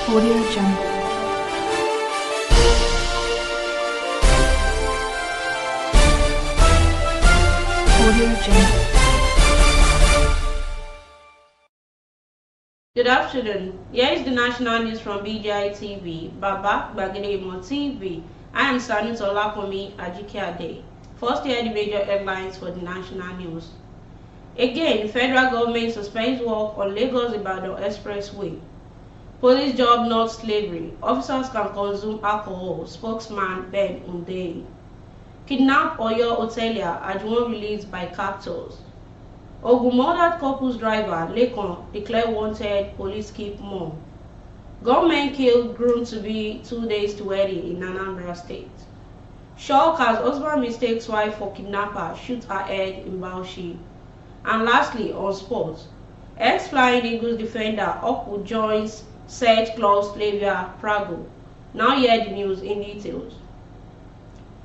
Audio Jungle. Audio Jungle. Good afternoon. Here is the national news from BGI TV, Baba Bagedemo TV. I am Sanu Tolakomi Ajikeade. First, here are the major headlines for the national news. Again, federal government suspends work on Lagos-Ibadan Expressway. Police job not slavery. Officers can consume alcohol. Spokesman Ben Unde. Kidnap Oyo hotelier. Ajun released by captors. Gùnm murdered couple's driver, Lekon, declared wanted, police keep mum. Government killed Groom to be 2 days to wedding in Anambra State. Shock as husband mistakes wife for kidnapper, shoots her head in Bauchi. And lastly, on sports, ex-Flying Eagles defender Okwu joins search clause Slavia Prago. Now hear the news in details.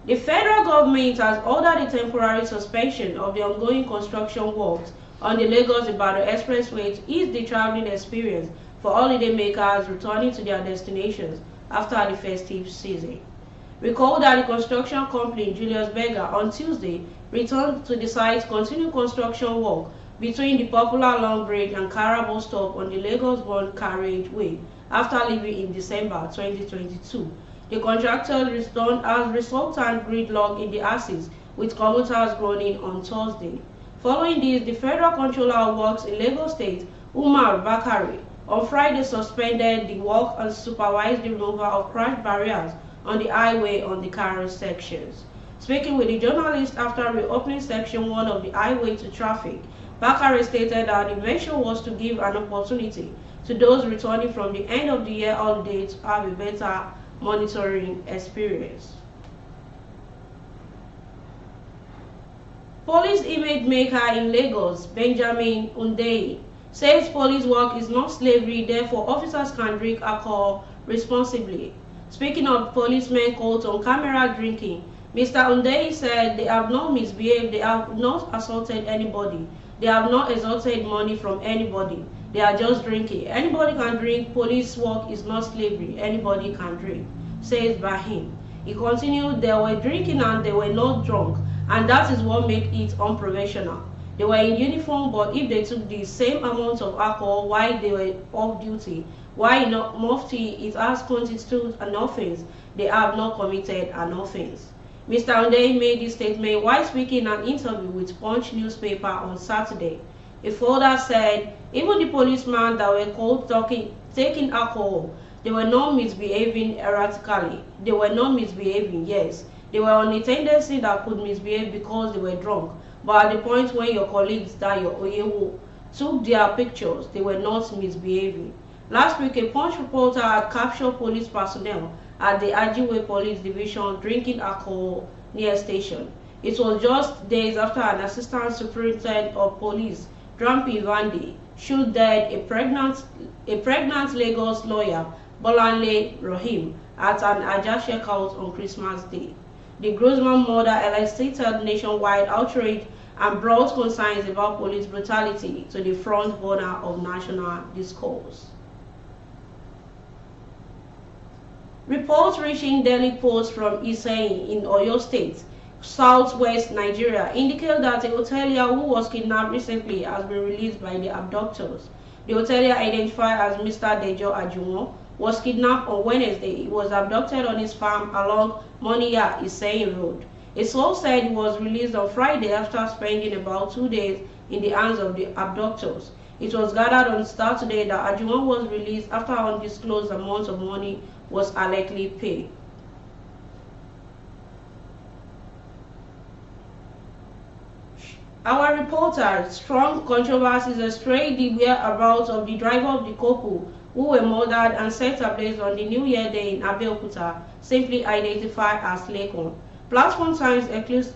The federal government has ordered a temporary suspension of the ongoing construction works on the Lagos-Ibadan Expressway to ease the traveling experience for holidaymakers returning to their destinations after the festive season. Recall that the construction company Julius Berger on Tuesday returned to the site to continue construction work between the popular Long Bridge and Carabao stop on the Lagos-bound carriageway after leaving in December 2022. The contractor returned as resultant gridlock in the axis, with commuters groaning on Thursday. Following this, the Federal Controller of Works in Lagos State, Umar Bakari, on Friday suspended the work and supervised the removal of crash barriers on the highway on the carriage sections. Speaking with the journalist after reopening Section 1 of the highway to traffic, Bakari stated that the measure was to give an opportunity to those returning from the end of the year holiday to have a better monitoring experience. Police image maker in Lagos, Benjamin Hundeyi, says police work is not slavery, therefore officers can drink alcohol responsibly. Speaking of policemen caught on camera drinking, Mr. Hundeyi said they have not misbehaved, they have not assaulted anybody, they have not extorted money from anybody. They are just drinking. Anybody can drink. Police work is not slavery. Anybody can drink, says Bahim. He continued, they were drinking and they were not drunk, and that is what makes it unprofessional. They were in uniform, but if they took the same amount of alcohol while they were off duty, why not Mufti it has constituted an offense, they have not committed an offense. Mr. Hundeyi made this statement while speaking an interview with Punch newspaper on Saturday. He further said, even the policemen that were caught taking alcohol, they were not misbehaving erratically. They were not misbehaving, yes. They were on a tendency that could misbehave because they were drunk. But at the point when your colleagues, that your Oyewo, took their pictures, they were not misbehaving. Last week, a Punch reporter had captured police personnel at the Ajiwe Police Division drinking alcohol near a station. It was just days after an assistant superintendent of police, Drampi Vandi, shot dead a pregnant Lagos lawyer, Bolanle Rahim, at an Ajah checkout on Christmas Day. The gruesome murder elicited nationwide outrage and brought concerns about police brutality to the front burner of national discourse. Reports reaching Daily Post from Iseyin in Oyo State, southwest Nigeria, indicate that a hotelier who was kidnapped recently has been released by the abductors. The hotelier, identified as Mr. Dejo Ajun, was kidnapped on Wednesday. He was abducted on his farm along Moniya Iseyin Road. A source said he was released on Friday after spending about 2 days in the hands of the abductors. It was gathered on Saturday that Ajun was released after undisclosed amounts of money was allegedly paid. Our reporter, strong controversies astray the whereabouts of the driver of the couple who were murdered and set ablaze on the New Year Day in Abeokuta, simply identified as Lekon. Platform Times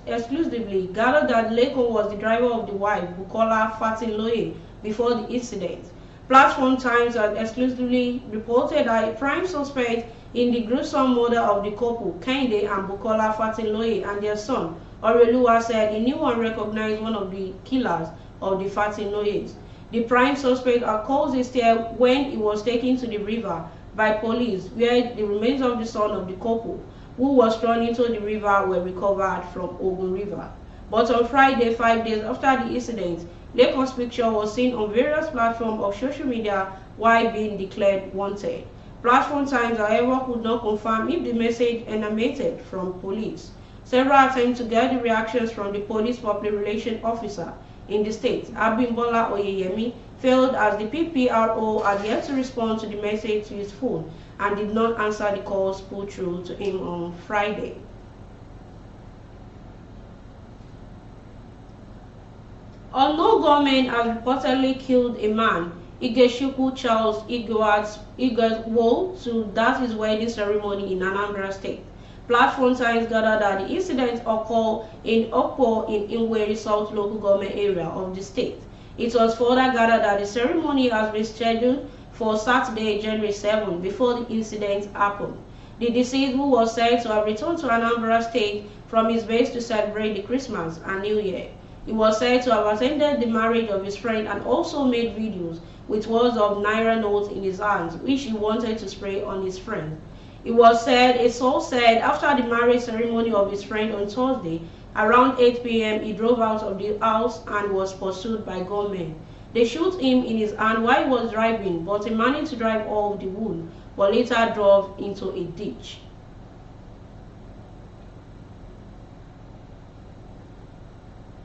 exclusively gathered that Lekon was the driver of the wife, Bukola Fatinloye, before the incident. Platform Times has exclusively reported that a prime suspect in the gruesome murder of the couple, Kehinde and Bukola Fatinloye, and their son, Oreluwa, said he knew and recognized one of the killers of the Fatinloyes. The prime suspect had caused a stir when he was taken to the river by police, where the remains of the son of the couple, who was thrown into the river, were recovered from Gùnm River. But on Friday, 5 days after the incident, Lacon's picture was seen on various platforms of social media while being declared wanted. Platform Times, however, could not confirm if the message emanated from police. Several attempts to get the reactions from the police public relations officer in the state, Abimbola Oyeyemi, failed as the PPRO had yet to respond to the message to his phone and did not answer the calls put through to him on Friday. Although gunmen has reportedly killed a man, Ikechukwu Charles Igwewo, to that his wedding ceremony in Anambra State. Platform Times gathered that the incident occurred in Okpo in Iweri South local government area of the state. It was further gathered that the ceremony has been scheduled for Saturday, January 7, before the incident happened. The deceased, who was said to have returned to Anambra State from his base to celebrate the Christmas and New Year. He was said to have attended the marriage of his friend and also made videos with words of Naira notes in his hands, which he wanted to spray on his friend. It was said, a source said, after the marriage ceremony of his friend on Thursday, around 8 p.m., he drove out of the house and was pursued by gunmen. They shot him in his hand while he was driving, but he managed to drive off the wound, but later drove into a ditch.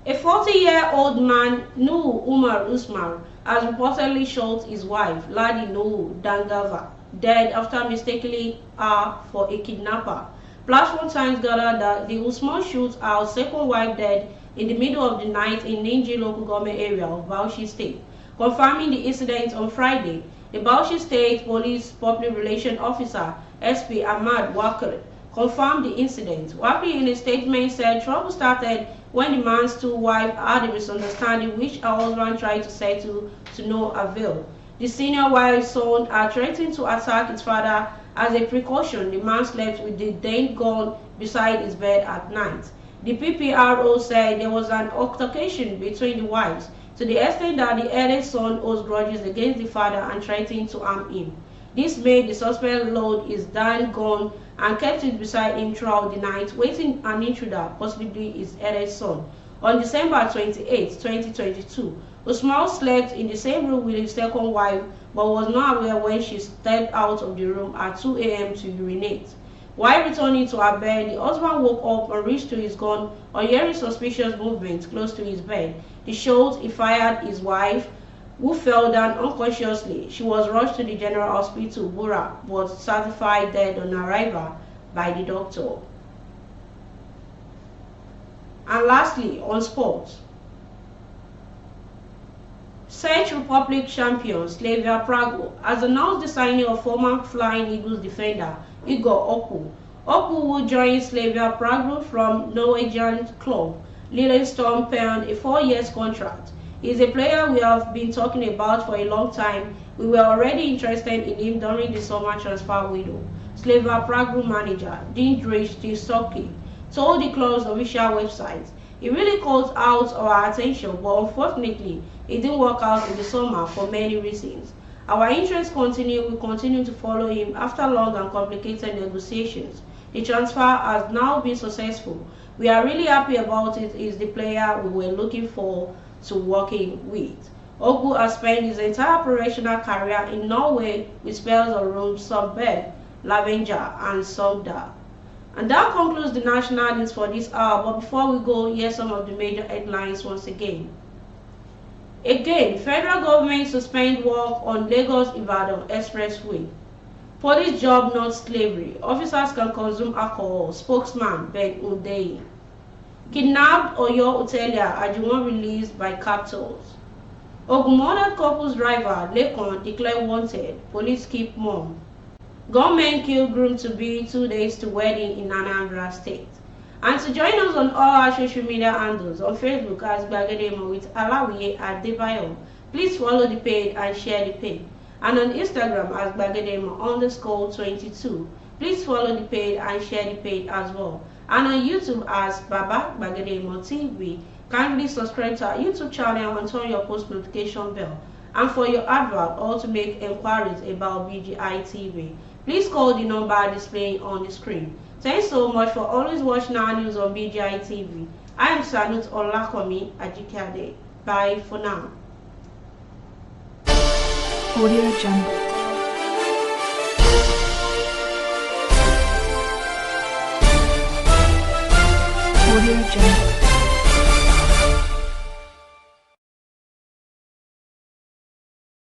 A 40-year-old man, Nuhu Umar Usman, has reportedly shot his wife, Ladi Nuhu Dangava, dead after mistakenly her for a kidnapper. Platform Times gathered that the Usman shot our second wife dead in the middle of the night in Ninji local government area of Bauchi State. Confirming the incident on Friday, the Bauchi State Police Public Relations Officer, SP Ahmad Wakil, confirmed the incident. Wakil in a statement said trouble started when the man's two wives had a misunderstanding which her husband tried to settle to no avail. The senior wife's son had threatened to attack his father. As a precaution, the man slept with the then gun beside his bed at night. The PPRO said there was an altercation between the wives, to the extent that the eldest son owes grudges against the father and threatened to harm him. This made the suspect load his then gun and kept it beside him throughout the night, waiting an intruder, possibly his eldest son. On December 28, 2022, Usman slept in the same room with his second wife, but was not aware when she stepped out of the room at 2 a.m. to urinate. While returning to her bed, the husband woke up and reached to his gun on hearing suspicious movement close to his bed. The shot he fired his wife, who fell down unconsciously. She was rushed to the General Hospital, Bura, but certified dead on arrival by the doctor. And lastly, on sports. Czech Republic champion Slavia Prague has announced the signing of former Flying Eagles defender Igor Okpu. Okpu will join Slavia Prague from Norwegian club Lillestrøm penned a 4-year contract. He is a player we have been talking about for a long time. We were already interested in him during the summer transfer window. Slavia Prague manager Dindrich Tisoki told the club's official website. He really caught out our attention, but unfortunately, it didn't work out in the summer for many reasons. Our interest continues. We continue to follow him after long and complicated negotiations. The transfer has now been successful. We are really happy about it. He is the player we were looking for to working with. Okpu has spent his entire professional career in Norway with spells of Rome, Sundberg, Stavanger, and Sogndal. And that concludes the national news for this hour. But before we go, here's some of the major headlines once again. Again, federal government suspend work on Lagos-Ibadan Expressway. Police job not slavery. Officers can consume alcohol. Spokesman Ben Undeyi. Kidnapped Oyo hotelier Ajuwon released by captors. Ogun-murdered couple's driver Lekon declared wanted. Police keep mum. Gunmen kill groom to be 2 days to wedding in Anambra State. And to join us on all our social media handles, on Facebook as Gbagedemo with Alawiye Adebayo, please follow the page and share the page. And on Instagram as Gbagedemo_22, please follow the page and share the page as well. And on YouTube as Baba Gbagedemo TV, kindly subscribe to our YouTube channel and turn your post notification bell. and for your advert or to make inquiries about BGI TV, please call the number displaying on the screen. Thanks so much for always watching our news on BGI TV. I am Sanut Olakomi Ajikade. Bye for now. Audio Jungle. Audio Jungle.